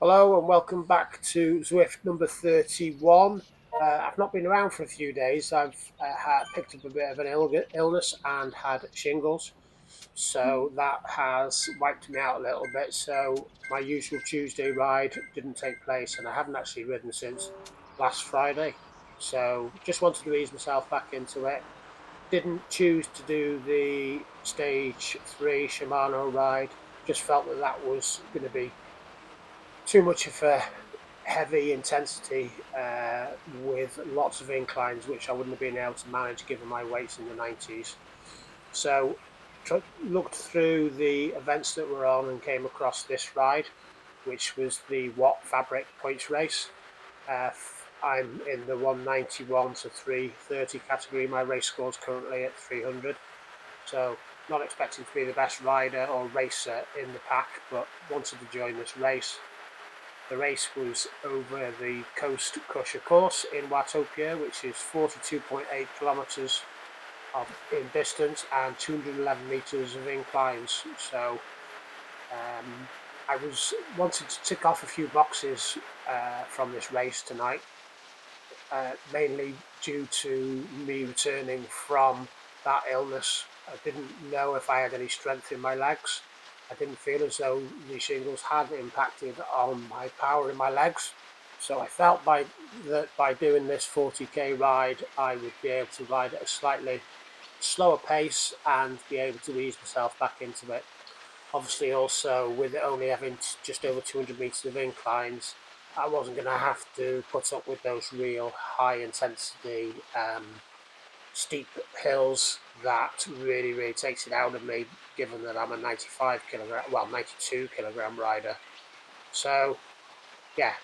Hello and welcome back to Zwift number 31. I've not been around for a few days. I've picked up a bit of an illness and had shingles, so that has wiped me out a little bit. So my usual Tuesday ride didn't take place, and I haven't actually ridden since last Friday. So just wanted to ease myself back into it. Didn't choose to do the stage 3 Shimano ride. Just felt that that was going to be too much of a heavy intensity with lots of inclines, which I wouldn't have been able to manage given my weights in the 90s. So, looked through the events that were on and came across this ride, which was the Fabrik points race. I'm in the 191 to 330 category. My race score is currently at 300. So, not expecting to be the best rider or racer in the pack, but wanted to join this race. The race was over the Coast Crusher course in Watopia, which is 42.8 kilometres in distance and 211 metres of inclines. So I was wanted to tick off a few boxes from this race tonight, mainly due to me returning from that illness. I didn't know if I had any strength in my legs. I didn't feel as though the shingles had impacted on my power in my legs. So I felt by doing this 40k ride, I would be able to ride at a slightly slower pace and be able to ease myself back into it. Obviously, also with it only having just over 200 meters of inclines, I wasn't going to have to put up with those real high intensity steep hills that really takes it out of me, given that I'm a 92 kilogram rider. So yeah,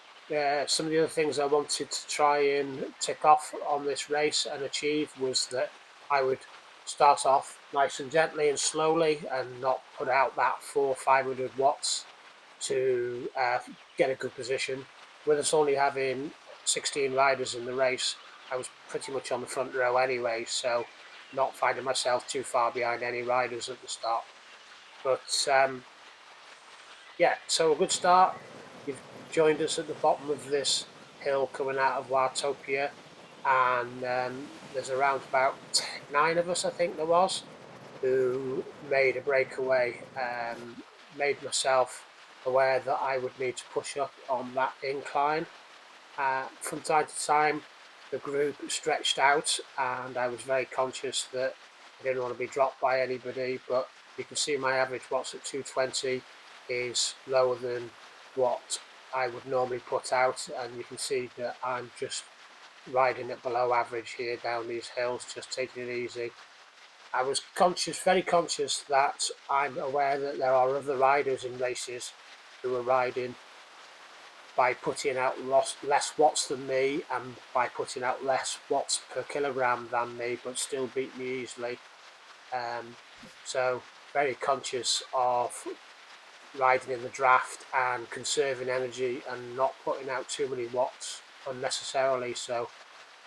some of the other things I wanted to try and tick off on this race and achieve was that I would start off nice and gently and slowly and not put out that 500 watts to get a good position. With us only having 16 riders in the race, I was pretty much on the front row anyway, so not finding myself too far behind any riders at the start. But yeah, so a good start. You've joined us at the bottom of this hill coming out of Wartopia, and there's around about 9 of us, I think there was, who made a breakaway. Made myself aware that I would need to push up on that incline. From time to time, the group stretched out, and I was very conscious that I didn't want to be dropped by anybody. But you can see my average watts at 220 is lower than what I would normally put out, and you can see that I'm just riding at below average here down these hills, just taking it easy. I was very conscious that I'm aware that there are other riders in races who are riding by putting out less watts than me and by putting out less watts per kilogram than me, but still beat me easily. Um, so very conscious of riding in the draft and conserving energy and not putting out too many watts unnecessarily. So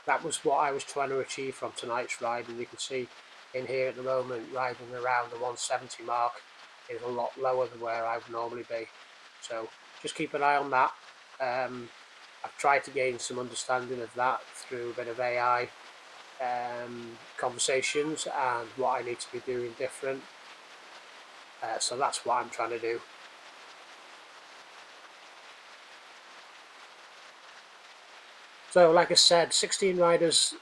that was what I was trying to achieve from tonight's ride, and you can see in here at the moment riding around the 170 mark is a lot lower than where I would normally be. So just keep an eye on that. I've tried to gain some understanding of that through a bit of AI conversations and what I need to be doing different. So that's what I'm trying to do. So like I said, 16 riders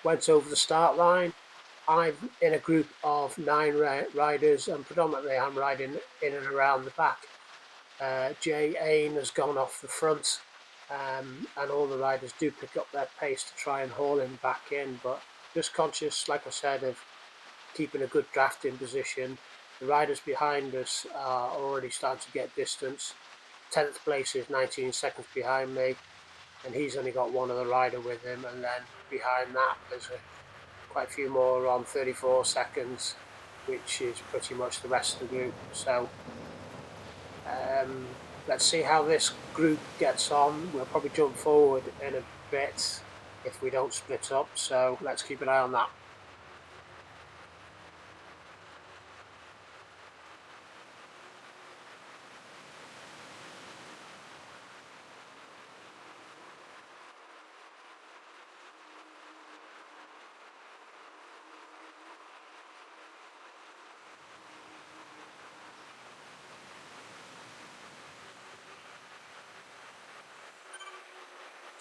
went over the start line. I'm in a group of 9 riders, and predominantly I'm riding in and around the back. Jay Ain has gone off the front, and all the riders do pick up their pace to try and haul him back in, but just conscious, like I said, of keeping a good drafting position. The riders behind us are already starting to get distance. 10th place is 19 seconds behind me, and he's only got one other rider with him, and then behind that there's quite a few more on 34 seconds, which is pretty much the rest of the group. So let's see how this group gets on. We'll probably jump forward in a bit if we don't split up, so let's keep an eye on that.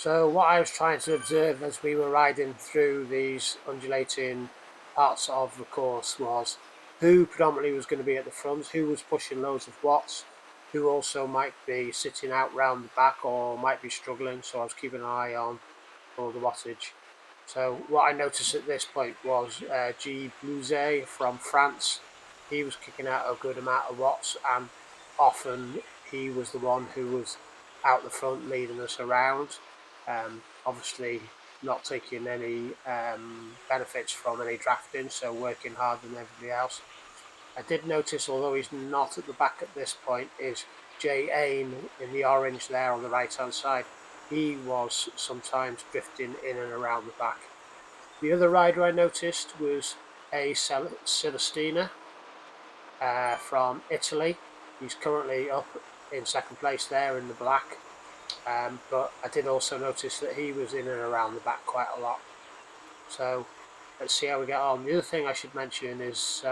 So what I was trying to observe as we were riding through these undulating parts of the course was who predominantly was going to be at the front, who was pushing loads of watts, who also might be sitting out round the back or might be struggling. So I was keeping an eye on all the wattage. So what I noticed at this point was G. Blouze from France. He was kicking out a good amount of watts, and often he was the one who was out the front leading us around. Obviously, not taking any benefits from any drafting, so working harder than everybody else. I did notice, although he's not at the back at this point, is Jay Ain in the orange there on the right hand side. He was sometimes drifting in and around the back. The other rider I noticed was a Celestina from Italy. He's currently up in second place there in the black. But I did also notice that he was in and around the back quite a lot. So let's see how we get on. The other thing I should mention is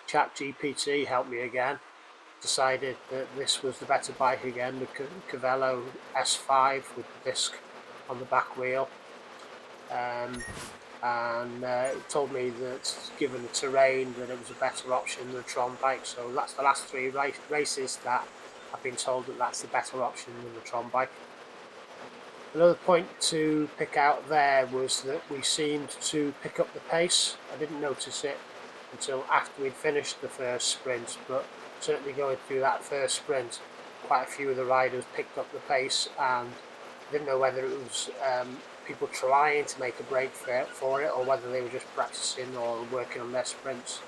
ChatGPT helped me again. Decided that this was the better bike again, the Cavello S5 with the disc on the back wheel. And it told me that given the terrain that it was a better option than the Tron bike. So that's the last three races that I've been told that that's the better option than the Tron bike. Another point to pick out there was that we seemed to pick up the pace. I didn't notice it until after we'd finished the first sprint, but certainly going through that first sprint, quite a few of the riders picked up the pace, and I didn't know whether it was people trying to make a break for it or whether they were just practicing or working on their sprints.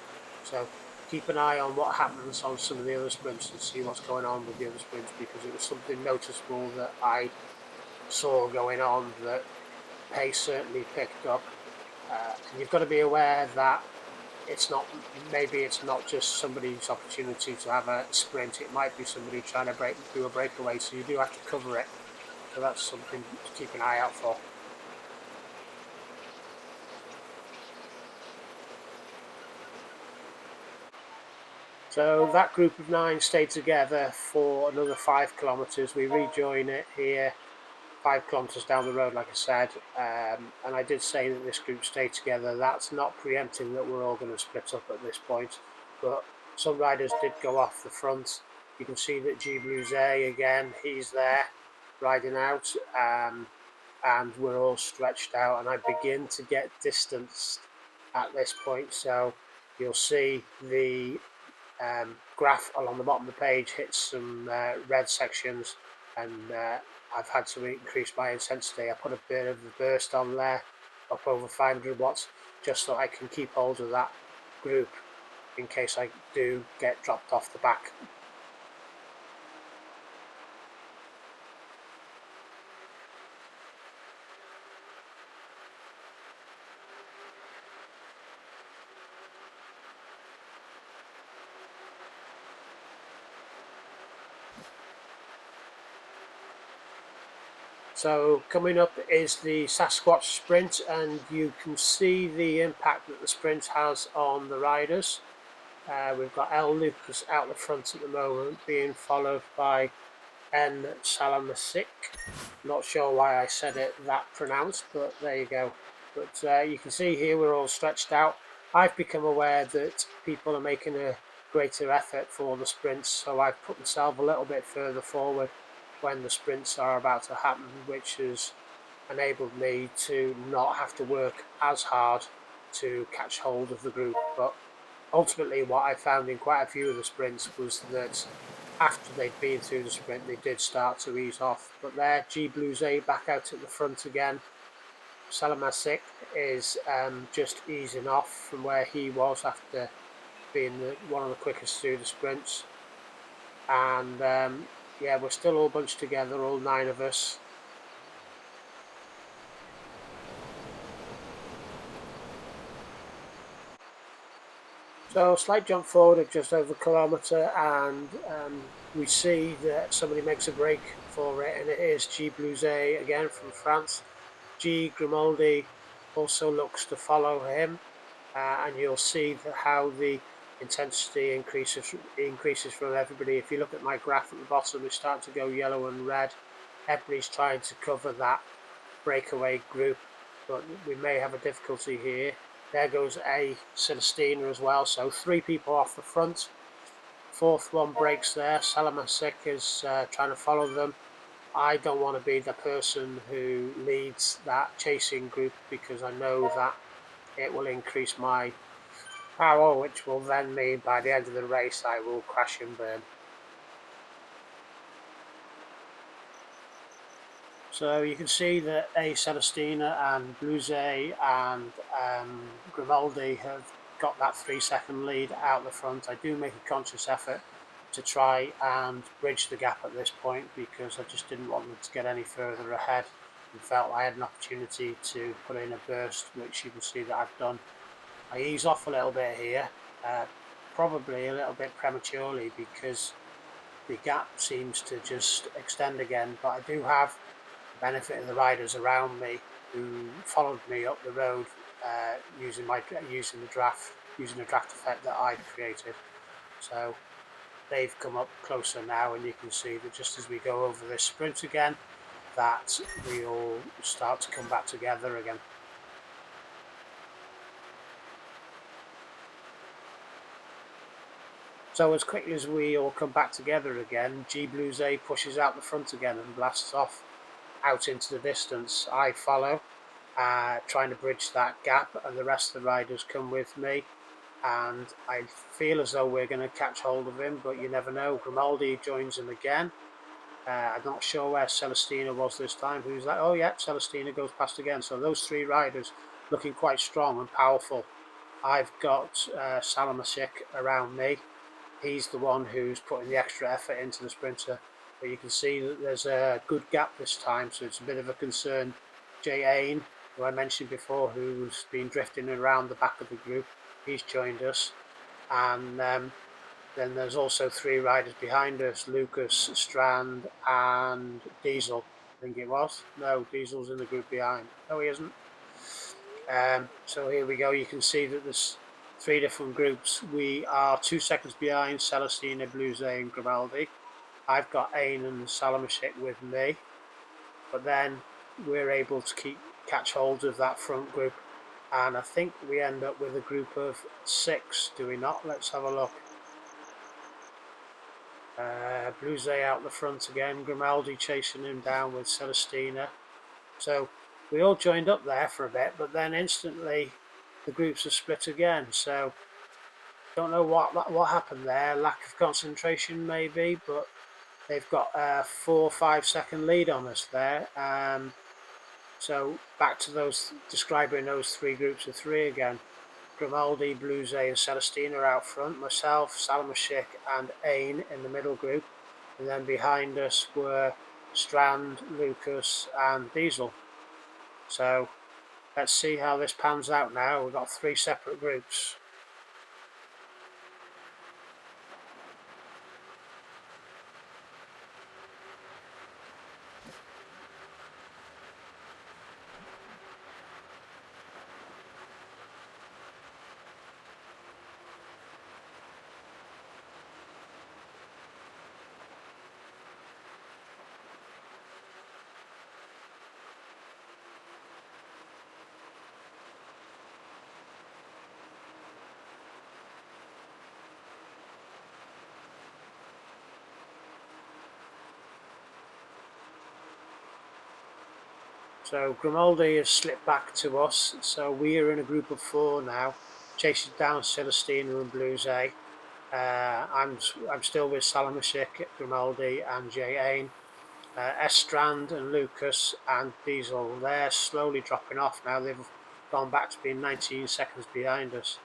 So keep an eye on what happens on some of the other sprints and see what's going on with the other sprints, because it was something noticeable that I saw going on that pace certainly picked up. And you've got to be aware that it's not, maybe it's not just somebody's opportunity to have a sprint, it might be somebody trying to do a breakaway, so you do have to cover it. So that's something to keep an eye out for. So that group of 9 stayed together for another 5 kilometres. We rejoin it here 5 kilometres down the road, like I said, and I did say that this group stayed together. That's not preempting that we're all going to split up at this point, but some riders did go off the front. You can see that G. Blouze again, he's there riding out, and we're all stretched out, and I begin to get distanced at this point. So you'll see the graph along the bottom of the page hits some red sections, and I've had to increase my intensity. I put a bit of a burst on there, up over 500 watts, just so I can keep hold of that group in case I do get dropped off the back. So coming up is the Sasquatch sprint, and you can see the impact that the sprint has on the riders. We've got L. Lucas out the front at the moment, being followed by N. Salamasik. Not sure why I said it that pronounced, but there you go. But you can see here we're all stretched out. I've become aware that people are making a greater effort for the sprints, so I've put myself a little bit further forward when the sprints are about to happen, which has enabled me to not have to work as hard to catch hold of the group. But ultimately, what I found in quite a few of the sprints was that after they'd been through the sprint, they did start to ease off. But there, G. Blouze back out at the front again. Salamasik is just easing off from where he was after being one of the quickest through the sprints. And yeah, we're still all bunched together, all 9 of us. So slight jump forward of just over a kilometre, and we see that somebody makes a break for it, and it is G. Blouze again from France. G. Grimaldi also looks to follow him, and you'll see how the intensity increases from everybody. If you look at my graph at the bottom, it's starting to go yellow and red. everybody's trying to cover that breakaway group, but we may have a difficulty here. There goes a Celestina as well, so 3 people off the front. Fourth one breaks there. Salamasik is trying to follow them. I don't want to be the person who leads that chasing group because I know that it will increase my power, which will then mean by the end of the race I will crash and burn. So you can see that A. Celestina and Bluze and Grimaldi have got that 3-second lead out the front. I do make a conscious effort to try and bridge the gap at this point because I just didn't want them to get any further ahead and felt I had an opportunity to put in a burst, which you can see that I've done. I ease off a little bit here, probably a little bit prematurely because the gap seems to just extend again, but I do have the benefit of the riders around me who followed me up the road using the draft effect that I'd created. So they've come up closer now, and you can see that just as we go over this sprint again, that we all start to come back together again. So as quickly as we all come back together again, G Blues A pushes out the front again and blasts off out into the distance. I follow, trying to bridge that gap, and the rest of the riders come with me. And I feel as though we're going to catch hold of him, but you never know. Grimaldi joins him again. I'm not sure where Celestina was this time. Who's that? Oh, yeah, Celestina goes past again. So those 3 riders looking quite strong and powerful. I've got Salamasik around me. He's the one who's putting the extra effort into the sprinter. But you can see that there's a good gap this time, so it's a bit of a concern. Jay Ain, who I mentioned before, who's been drifting around the back of the group, he's joined us. And then there's also 3 riders behind us, Lucas, Strand and Diesel, I think it was. No, Diesel's in the group behind. No, he isn't. So here we go. You can see that there's 3 different groups. We are 2 seconds behind Celestina, Bluze and Grimaldi. I've got Ain and Salamashik with me, but then we're able to catch hold of that front group, and I think we end up with a group of 6, do we not? Let's have a look. Bluze out the front again, Grimaldi chasing him down with Celestina. So we all joined up there for a bit, but then instantly the groups are split again. So don't know what happened there. Lack of concentration maybe, but they've got a 4 or 5 second lead on us there. So back to describing those 3 groups of 3 again. Grimaldi, Bluze and Celestina are out front. Myself, Salamashik and Ain in the middle group. And then behind us were Strand, Lucas and Diesel. So let's see how this pans out now. We've got 3 separate groups. So Grimaldi has slipped back to us. So we are in a group of 4 now, chasing down Celestina and Bluze. I'm still with Salamashik, Grimaldi and Jay Ain. Strand and Lucas and Diesel, they're slowly dropping off now. They've gone back to being 19 seconds behind us.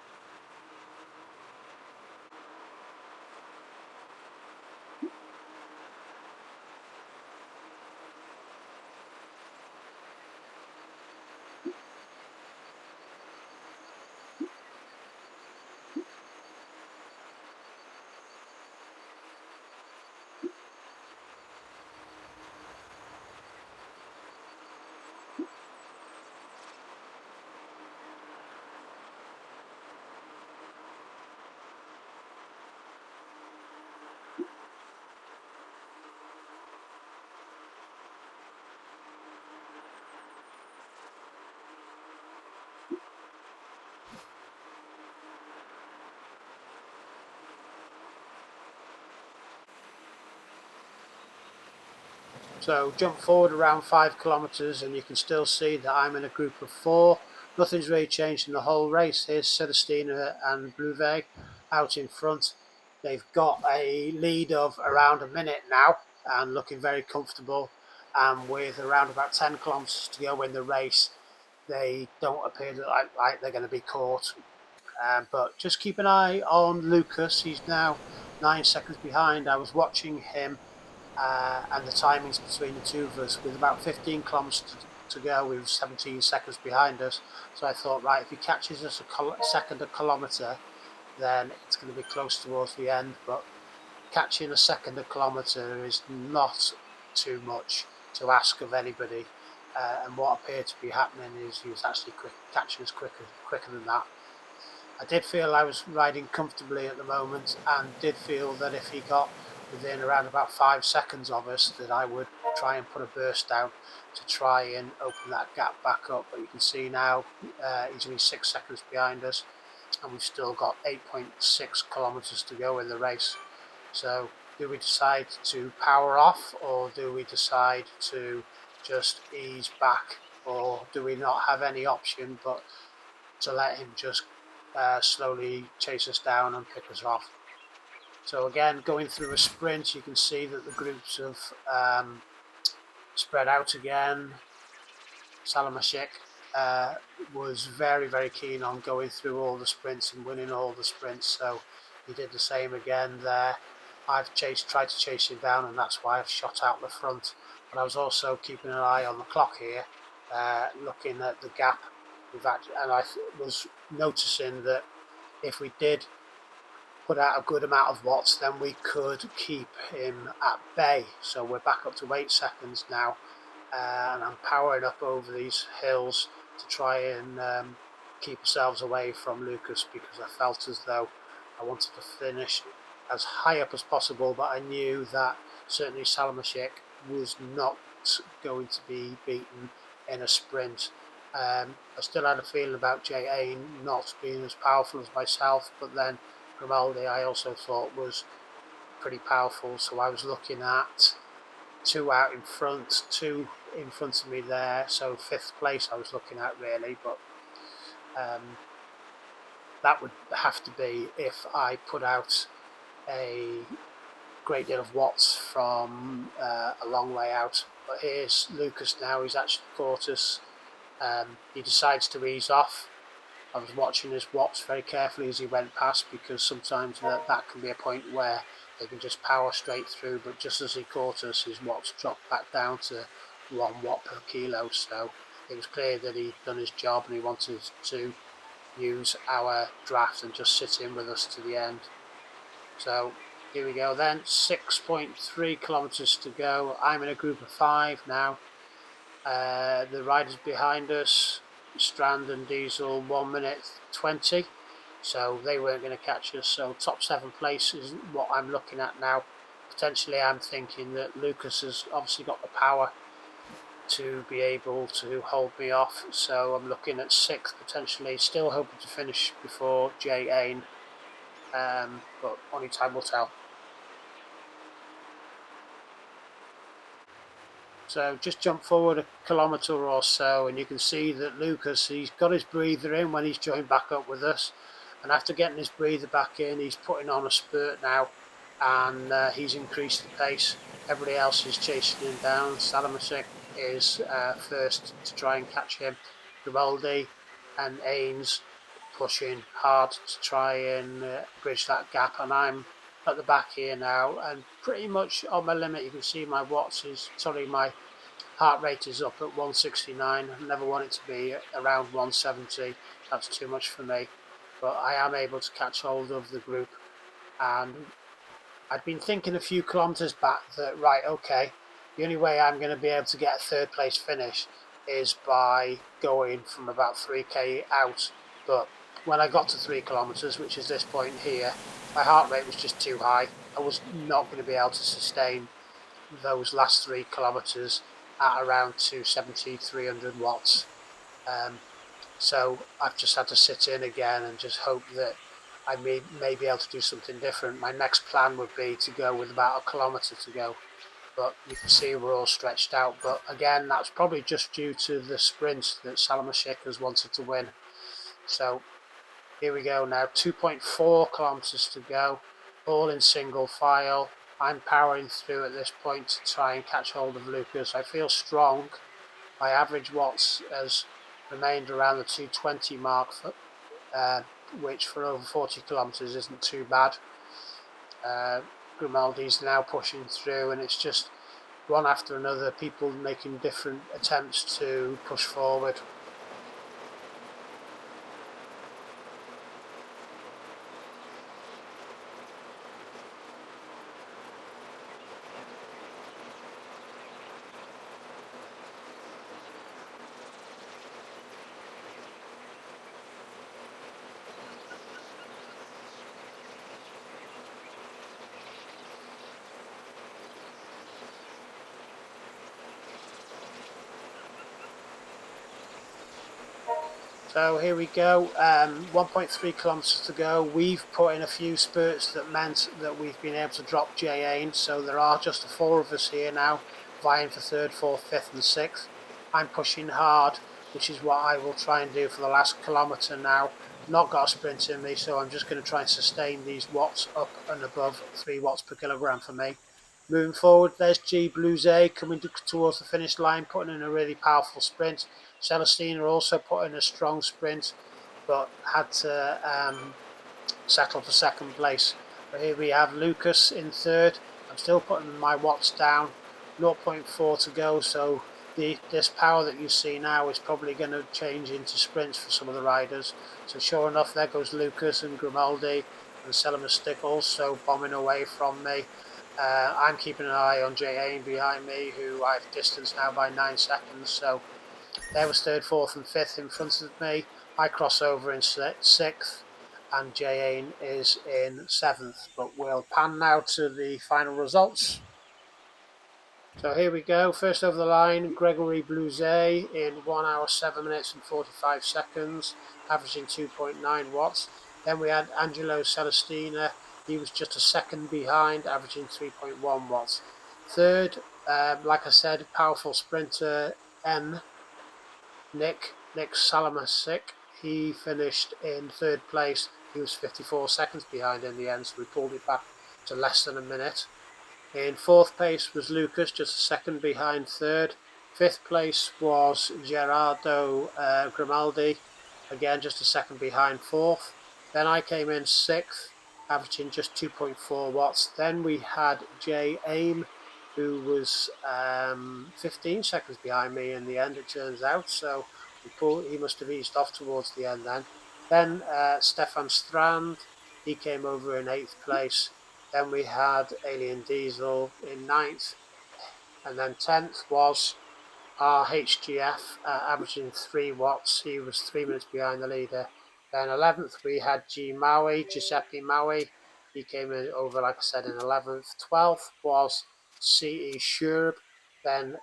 So jump forward around 5 kilometers and you can still see that I'm in a group of 4. Nothing's really changed in the whole race. Here's Celestina and Bluvet out in front. They've got a lead of around a minute now and looking very comfortable. And with around about 10 kilometers to go in the race, they don't appear like they're going to be caught. But just keep an eye on Lucas. He's now 9 seconds behind. I was watching him and the timings between the two of us with about 15 kilometers to go. We were 17 seconds behind us. So I thought, right, if he catches us a second a kilometre, then it's going to be close towards the end. But catching a second a kilometre is not too much to ask of anybody. And what appeared to be happening is he was actually catching us quicker than that. I did feel I was riding comfortably at the moment and did feel that if he got within around about 5 seconds of us that I would try and put a burst down to try and open that gap back up. But you can see now he's only 6 seconds behind us and we've still got 8.6 kilometres to go in the race. So do we decide to power off or do we decide to just ease back, or do we not have any option but to let him just slowly chase us down and pick us off? So again, going through a sprint, you can see that the groups have spread out again. Salamashik was very keen on going through all the sprints and winning all the sprints, so he did the same again there. I've tried to chase him down, and that's why I've shot out the front. But I was also keeping an eye on the clock here, looking at the gap. And I was noticing that if we did put out a good amount of watts, then we could keep him at bay. So we're back up to 8 seconds now, and I'm powering up over these hills to try and keep ourselves away from Lucas, because I felt as though I wanted to finish as high up as possible, but I knew that certainly Salamashik was not going to be beaten in a sprint. I still had a feeling about Jay Ain not being as powerful as myself, but then Grimaldi I also thought was pretty powerful, so I was looking at two out in front, two in front of me there, so 5th place I was looking at really, but that would have to be if I put out a great deal of watts from a long way out. But here's Lucas now, he's actually caught us. He decides to ease off. I was watching his watts very carefully as he went past, because sometimes that can be a point where they can just power straight through, but just as he caught us, his watts dropped back down to 1 watt per kilo, so it was clear that he'd done his job and he wanted to use our draft and just sit in with us to the end. So here we go then, 6.3 kilometers to go. I'm in a group of 5 now. The riders behind us, Strand and Diesel, 1 minute 20, so they weren't going to catch us. So top 7 place is what I'm looking at now. Potentially I'm thinking that Lucas has obviously got the power to be able to hold me off, so I'm looking at 6th potentially, still hoping to finish before Jay Ain, but only time will tell. So just jump forward a kilometre or so and you can see that Lucas, he's got his breather in when he's joined back up with us, and after getting his breather back in, he's putting on a spurt now, and he's increased the pace. Everybody else is chasing him down. Salamashik is first to try and catch him. Grimaldi and Ains pushing hard to try and bridge that gap, and I'm at the back here now and pretty much on my limit. You can see my my heart rate is up at 169. I never want it to be around 170. That's too much for me, but I am able to catch hold of the group, and I'd been thinking a few kilometres back that, right, okay, the only way I'm going to be able to get a 3rd place finish is by going from about 3k out, but when I got to 3 kilometres, which is this point here, my heart rate was just too high. I was not going to be able to sustain those last 3 kilometres at around 270, 300 watts. So I've just had to sit in again and just hope that I may be able to do something different. My next plan would be to go with about a kilometre to go. but you can see we're all stretched out. But again, that's probably just due to the sprint that Salamashik has wanted to win. So here we go now, 2.4 kilometers to go, all in single file. I'm powering through at this point to try and catch hold of Lucas. I feel strong. My average watts has remained around the 220 mark, which for over 40 kilometers isn't too bad. Grimaldi's now pushing through, and it's just one after another, people making different attempts to push forward. So here we go, 1.3 kilometres to go. We've put in a few spurts that meant that we've been able to drop J-Ain, so there are just the four of us here now, vying for third, fourth, fifth and sixth. I'm pushing hard, which is what I will try and do for the last kilometre now. Not got a sprint in me, so I'm just going to try and sustain these watts up and above 3 watts per kilogram for me. Moving forward, there's G Blues A coming towards the finish line, putting in a really powerful sprint. Celestina also put in a strong sprint, but had to settle for second place. But here we have Lucas in third. I'm still putting my watts down, 0.4 to go, so this power that you see now is probably going to change into sprints for some of the riders. So sure enough, there goes Lucas and Grimaldi and Stick also bombing away from me. I'm keeping an eye on J.A. behind me, who I've distanced now by 9 seconds, so there was third, fourth and fifth in front of me. I cross over in sixth and J-Ain is in seventh. But we'll pan now to the final results. So here we go. First over the line, Gregory Blouzet in 1 hour, 7 minutes and 45 seconds, averaging 2.9 watts. Then we had Angelo Celestina. He was just a second behind, averaging 3.1 watts. Third, like I said, powerful sprinter N. Nick Salamasik, he finished in third place. He was 54 seconds behind in the end, so we pulled it back to less than a minute. In fourth place was Lucas, just a second behind third. Fifth place was Gerardo Grimaldi, again just a second behind fourth. Then I came in sixth, averaging just 2.4 watts. Then we had Jay Aim, who was 15 seconds behind me in the end, it turns out. So he must have eased off towards the end then. Then Stefan Strand, he came over in eighth place. Then we had Alien Diesel in ninth. And then 10th was our HGF, averaging 3 watts. He was 3 minutes behind the leader. Then 11th, we had Giuseppe Maui. He came in over, like I said, in 11th. 12th was CE Schurb. Then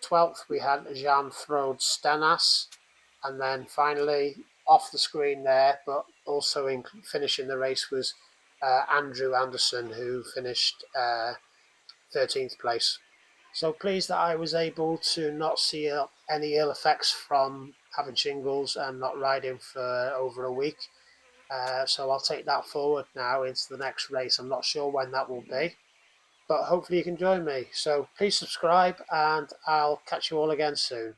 12th, we had Jean Frode Stenas. And then finally, off the screen there, but also in finishing the race was Andrew Anderson, who finished 13th place. So pleased that I was able to not see any ill effects from having shingles and not riding for over a week. So I'll take that forward now into the next race. I'm not sure when that will be, but hopefully you can join me. So please subscribe and I'll catch you all again soon.